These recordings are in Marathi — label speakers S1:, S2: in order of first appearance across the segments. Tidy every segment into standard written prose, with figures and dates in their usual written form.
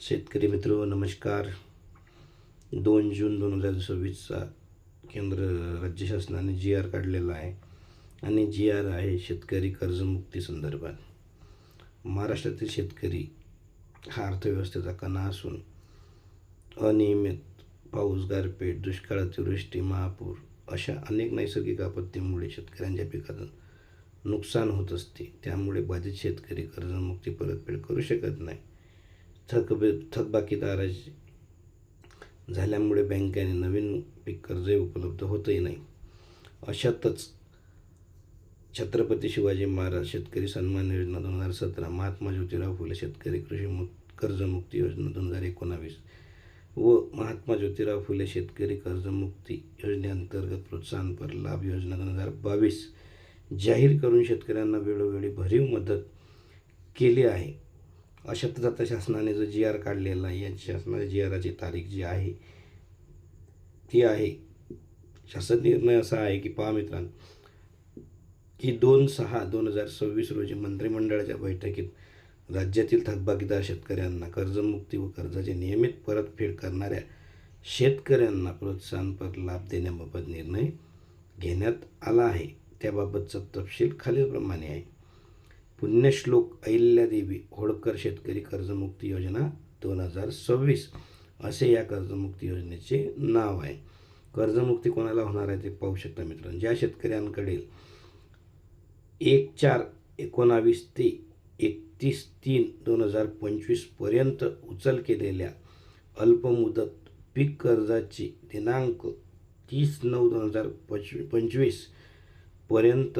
S1: शेतकरी मित्र नमस्कार. 2 जून 2026 केंद्र राज्य शासनाने GR काढलेला आहे आणि GR आहे शेतकरी कर्जमुक्ती संदर्भात. महाराष्ट्रातील शेतकरी हा अर्थव्यवस्थेचा कणा असून अनियमित पाऊस, गारपीट, दुष्काळ, अतिवृष्टी, महापूर अशा अनेक नैसर्गिक आपत्तीमुळे शेतकऱ्यांच्या पिकाचं नुकसान होत असते. त्यामुळे बाधित शेतकरी कर्जमुक्ती परतफेड करू शकत नाही. थकबाकीदार झाल्यामुळे बँकेने नवीन पीक कर्ज उपलब्ध होतही नाही. अशातच छत्रपती शिवाजी महाराज शेतकरी सन्मान योजना 2017, महात्मा ज्योतिराव फुले शेतकरी कर्जमुक्ती योजना 2019 व महात्मा ज्योतिराव फुले शेतकरी कर्जमुक्ती योजनेअंतर्गत प्रोत्साहनपर लाभ योजना 2022 जाहीर करून शेतकऱ्यांना वेळोवेळी भरीव मदत केली आहे. अशातच आता शासनाने जो GR काढलेला आहे, या शासनाच्या GRची तारीख जी आहे ती आहे, शासन निर्णय असा आहे की पहा मित्रांनो, की 2/6/2026 रोजी मंत्रिमंडळाच्या बैठकीत राज्यातील थकबाकीदार शेतकऱ्यांना कर्जमुक्ती व कर्जाची नियमित परतफेड करणाऱ्या शेतकऱ्यांना प्रोत्साहनपर लाभ देण्याबाबत निर्णय घेण्यात आला आहे. त्याबाबतचा तपशील खालीलप्रमाणे आहे. पुण्यश्लोक अहिल्यादेवी होळकर शेतकरी कर्जमुक्ती योजना 2026 असे या कर्जमुक्ती योजनेचे नाव आहे. कर्जमुक्ती कोणाला होणार आहे ते पाहू शकता मित्रांनो. ज्या शेतकऱ्यांकडे 1/4/19 ते 31/3/2025 पर्यंत उचल केलेल्या अल्पमुदत पीक कर्जाची दिनांक 30/9/2025 पर्यंत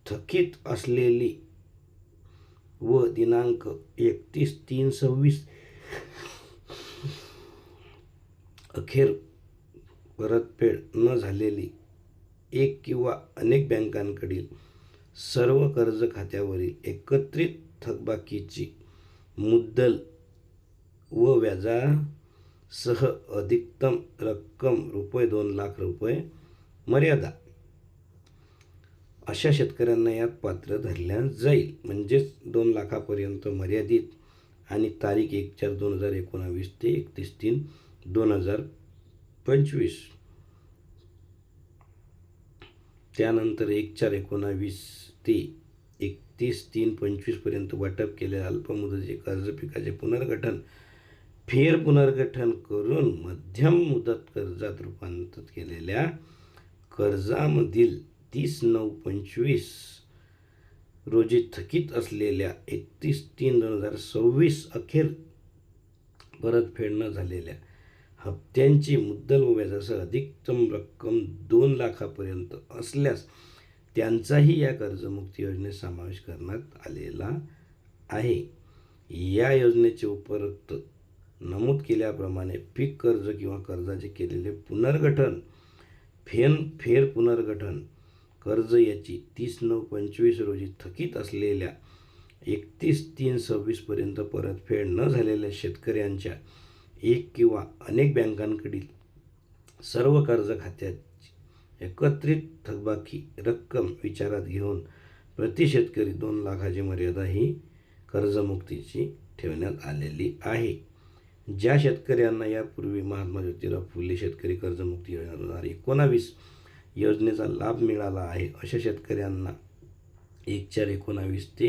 S1: थकीत असलेली व दिनांक 31/3/26 अखेर परतफेड न झालेली एक किंवा अनेक बँकांकडील सर्व कर्ज खात्यावरील एकत्रित थकबाकीची मुद्दल व व्याजासह अधिकतम रक्कम ₹2,00,000 मर्यादा अशा शेतकऱ्यांना यात पात्र धरल्या जाईल. म्हणजेच 2,00,000पर्यंत मर्यादित आणि तारीख 1/4/2019 ते 31/3/2025. त्यानंतर 1/4/19 ते 31/3/25 पर्यंत वाटप केलेल्या अल्पमुदतीचे कर्ज पिकाचे पुनर्गठन करून मध्यम मुदत कर्जात रूपांतरित केलेल्या कर्जामधील 30/9/25 रोजी थकीत असलेल्या 31/3/2026 अखेर परतफेड न झालेल्या हप्त्यांची मुद्दल व व्याजासह अधिकतम रक्कम 2,00,000पर्यंत असल्यास त्यांचाही या कर्जमुक्ती योजनेत समावेश करण्यात आलेला आहे. या योजनेचे उपरोक्त नमूद केल्याप्रमाणे पीक कर्ज किंवा कर्जाचे केलेले पुनर्गठन पुनर्गठन कर्ज याची 30/9/25 रोजी थकीत असलेल्या 31/3/26 पर्यंत परतफेड न झालेल्या शेतकऱ्यांच्या एक किंवा अनेक बँकांकडील सर्व कर्ज खात्याची एकत्रित थकबाकी रक्कम विचारात घेऊन प्रति शेतकरी 2,00,000ची मर्यादा ही कर्जमुक्तीची ठेवण्यात आलेली आहे. ज्या शेतकऱ्यांना यापूर्वी महात्मा ज्योतिराव फुले शेतकरी कर्जमुक्ती योजना 2019 योजनेचा लाभ मिळाला आहे, अशा शेतकऱ्यांना 1/4/19 ते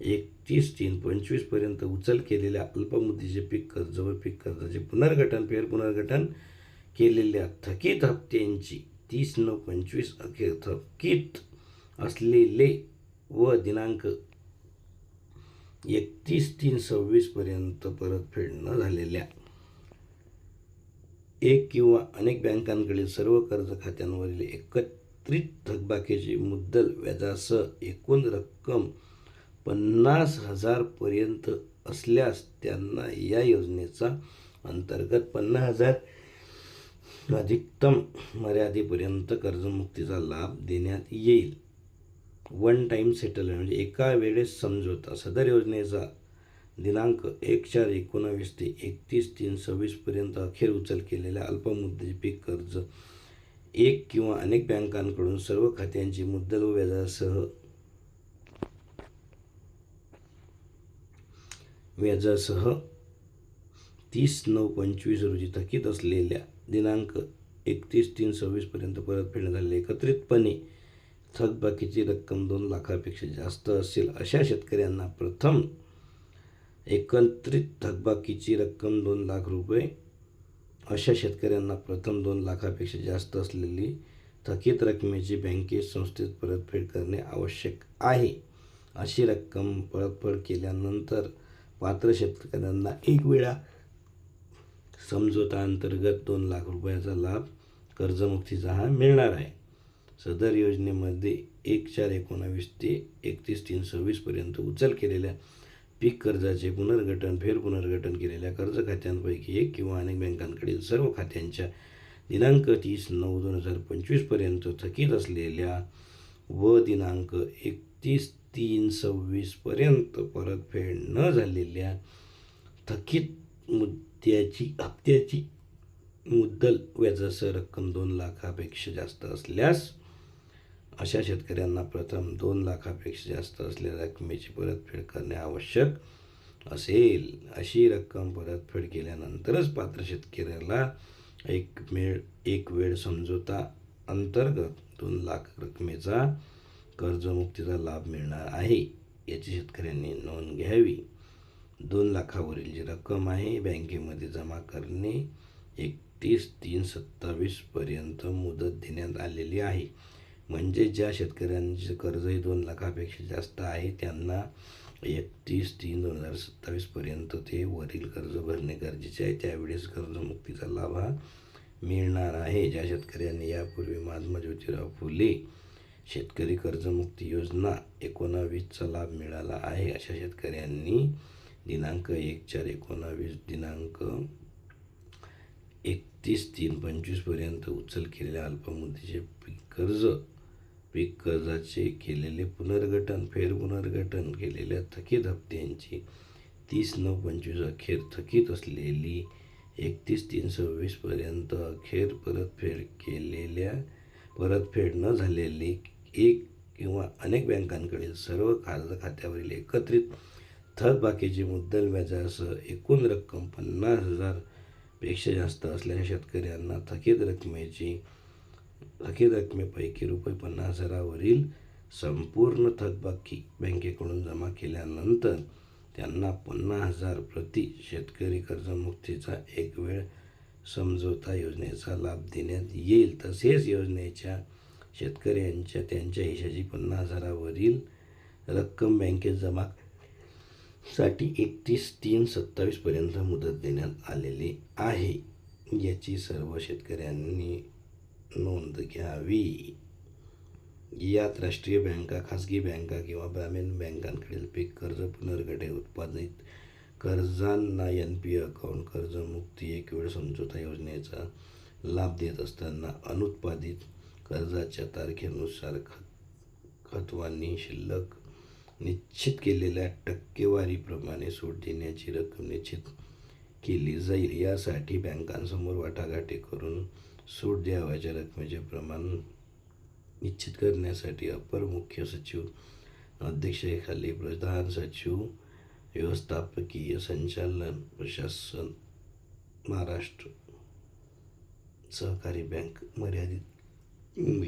S1: 31/3/25 पर्यंत उचल केलेल्या अल्पमुदतीचे पीक कर्ज व पीक कर्जाचे पुनर्गठन केलेल्या थकीत हप्त्यांची 30/9/25 अखेर थकीत असलेले व दिनांक 31/3/26 पर्यंत परतफेड न झालेल्या एक किंवा अनेक बँकांकडील सर्व कर्ज खात्यांवरील एकत्रित थकबाकीची मुद्दल व्याजासह एकूण रक्कम 50,000 पर्यंत असल्यास त्यांना या योजनेचा अंतर्गत 50,000 अधिकतम मर्यादेपर्यंत कर्जमुक्तीचा लाभ देण्यात येईल. वन टाइम सेटलमेंट म्हणजे एका वेळेस समझोता. सदर योजनेचा दिनांक 1/4/19 ते 31/3/26 पर्यंत अखेर उचल केलेल्या अल्पमुदतीचे पीक कर्ज एक किंवा अनेक बँकांकडून सर्व खात्यांची मुद्दल व व्याजासह 30/9/25 रोजी थकीत असलेल्या दिनांक 31/3/26 पर्यंत परतफेड झालेल्या एकत्रितपणे थकबाकीची रक्कम 2 लाखापेक्षा जास्त असेल अशा शेतकऱ्यांना प्रथम एकत्रित थकबाकीची रक्कम 2 लाख रुपये, अशा शेतकऱ्यांना प्रथम 2 लाखापेक्षा जास्त असलेली थकीत रकमेची बँकेत संस्थेत परतफेड करणे आवश्यक आहे. अशी रक्कम परतफेड केल्यानंतर पात्र शेतकऱ्यांना एक वेळा समझोता अंतर्गत 2 लाख रुपयाचा लाभ कर्जमुक्तीचा हा मिळणार आहे. सदर योजनेमध्ये 1/4/19 ते 31/3/26 पर्यंत उचल केलेल्या पीक कर्जाचे पुनर्गठन, फेरपुनर्गठन केलेल्या कर्ज खात्यांपैकी एक किंवा अनेक बँकांकडील सर्व खात्यांच्या दिनांक 30/9/2025 पर्यंत थकीत असलेल्या व दिनांक 31/3/26 पर्यंत परतफेड न झालेल्या थकीत हप्त्याची मुद्दल व्याजासह रक्कम 2 लाखापेक्षा जास्त असल्यास अशा शेतकऱ्यांना प्रथम 2 लाखापेक्षा जास्त असलेल्या रकमेची परतफेड करणे आवश्यक असेल. अशी रक्कम परतफेड केल्यानंतरच पात्र शेतकऱ्याला एक वेळ समझोता अंतर्गत 2 लाख रकमेचा कर्जमुक्तीचा लाभ मिळणार आहे, याची शेतकऱ्यांनी नोंद घ्यावी. 2 लाखावरील जी रक्कम आहे बँकेमध्ये जमा करणे 31/3/27 पर्यंत मुदत देण्यात आलेली आहे. म्हणजे ज्या शेतकऱ्यांचे कर्जही 2 लाखापेक्षा जास्त आहे त्यांना 31/3/2027 पर्यंत ते वरील कर्ज भरणे गरजेचे आहे. त्यावेळेस कर्जमुक्तीचा लाभ हा मिळणार आहे. ज्या शेतकऱ्यांनी यापूर्वी महात्मा ज्योतिराव फुले शेतकरी कर्जमुक्ती योजना 19चा लाभ मिळाला आहे अशा शेतकऱ्यांनी दिनांक 1/4/19 दिनांक 31/3/25 पर्यंत उचल केलेल्या अल्पमुदतीचे पीक कर्जाचे केलेले पुनर्गठन, फेरपुनर्गठन केलेल्या थकीत हप्त्यांची 30/9/25 अखेर थकीत असलेली 31/3/26 पर्यंत अखेर परतफेड न झालेली एक किंवा अनेक बँकांकडील सर्व कर्ज खात्यावरील एकत्रित थकबाकीची मुद्दल व्याजासह एकूण रक्कम 50,000 पेक्षा जास्त असलेल्या शेतकऱ्यांना थकीत रकमेपैकी ₹50,000 वरील संपूर्ण थकबाकी बँकेकडून जमा केल्यानंतर त्यांना 50,000 प्रति शेतकरी कर्जमुक्तीचा एक वेळ समझोता योजनेचा लाभ देण्यात येईल. तसेच योजनेच्या शेतकऱ्यांच्या त्यांच्या हिश्श्याची 50,000 वरील रक्कम बँकेत जमा साठी 31/3/27 पर्यंत मुदत देण्यात आलेली आहे, याची सर्व शेतकऱ्यांनी नोंद घ्यावी. यात राष्ट्रीय बँका, खाजगी बँका किंवा ग्रामीण बँकांकडील पीक कर्ज पुनर्गठन उत्पादित कर्जांना NPA अकाउंट कर्जमुक्ती एक वेळ समझोता योजनेचा लाभ देत असताना अनुत्पादित कर्जाच्या तारखेनुसार खतवानी शिल्लक निश्चित केलेल्या टक्केवारीप्रमाणे सूट देण्याची रक्कम निश्चित केली जाईल. यासाठी बँकांसमोर वाटाघाटी करून सूट द्यावयाच्या रकमेचे प्रमाण निश्चित करण्यासाठी अपर मुख्य सचिव अध्यक्षतेखाली प्रधान सचिव, व्यवस्थापकीय संचालन, प्रशासन, महाराष्ट्र सहकारी बँक मर्यादित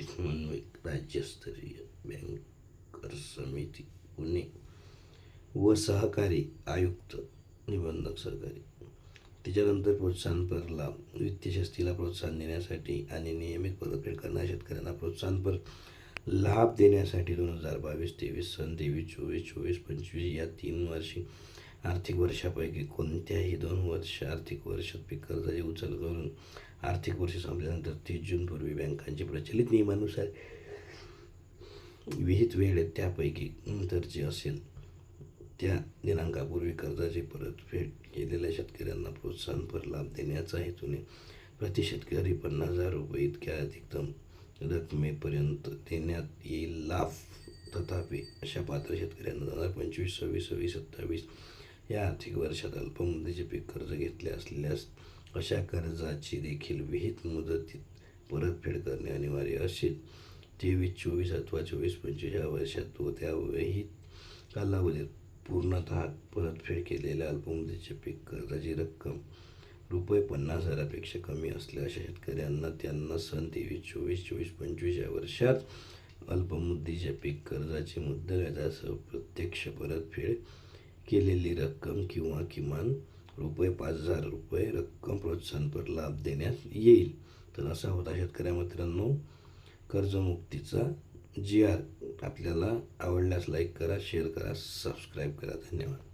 S1: समन्वयक, राज्यस्तरीय बँकर्स समिती, पुणे व सहकारी आयुक्त, निबंधक सहकारी. त्याच्यानंतर प्रोत्साहनपर लाभ. वित्तीय शिस्तीला प्रोत्साहन देण्यासाठी आणि नियमित परतफेड करणाऱ्या शेतकऱ्यांना प्रोत्साहनपर लाभ देण्यासाठी 2022-23 सन 23-24-24-25 या 3 वार्षिक आर्थिक वर्षापैकी कोणत्याही 2 आर्थिक वर्षात पीक कर्जाची उचल करून आर्थिक वर्ष संपल्यानंतर 30 जूनपूर्वी बँकांच्या प्रचलित नियमानुसार विहित वेळ त्यापैकी नंतरची असेल त्या दिनांकापूर्वी कर्जाची परतफेड केलेल्या शेतकऱ्यांना प्रोत्साहनपर लाभ देण्याच्या हेतूने प्रति शेतकरी 50,000 रुपये इतक्या अधिकतम रकमेपर्यंत देण्यात येईल लाभ. तथापि अशा पात्र शेतकऱ्यांना 2025, 26, 27 या आर्थिक वर्षात अल्पमुदतीचे पीक कर्ज घेतले असल्यास अशा कर्जाची देखील विहित मुदतीत परतफेड करणे अनिवार्य असेल. 23-24 अथवा 24-25 या वर्षात व त्या विहित कालावधीत पूर्णतः परतफेड केलेल्या अल्पमुदतीच्या पीक कर्जाची रक्कम ₹50,000पेक्षा कमी असल्यास अशा शेतकऱ्यांना त्यांना सन 23-24, 24-25 या वर्षात अल्पमुदतीच्या पीक कर्जाची मुद्दल व्याजासह प्रत्यक्ष परतफेड केलेली रक्कम किंवा किमान ₹5,000 रक्कम प्रोत्साहनपर लाभ देण्यात येईल. तर असा होता शेतकऱ्या मित्रांनो कर्जमुक्तीचा GR. आपल्याला आवडल्यास लाईक करा, शेअर करा, सबस्क्राईब करा. धन्यवाद.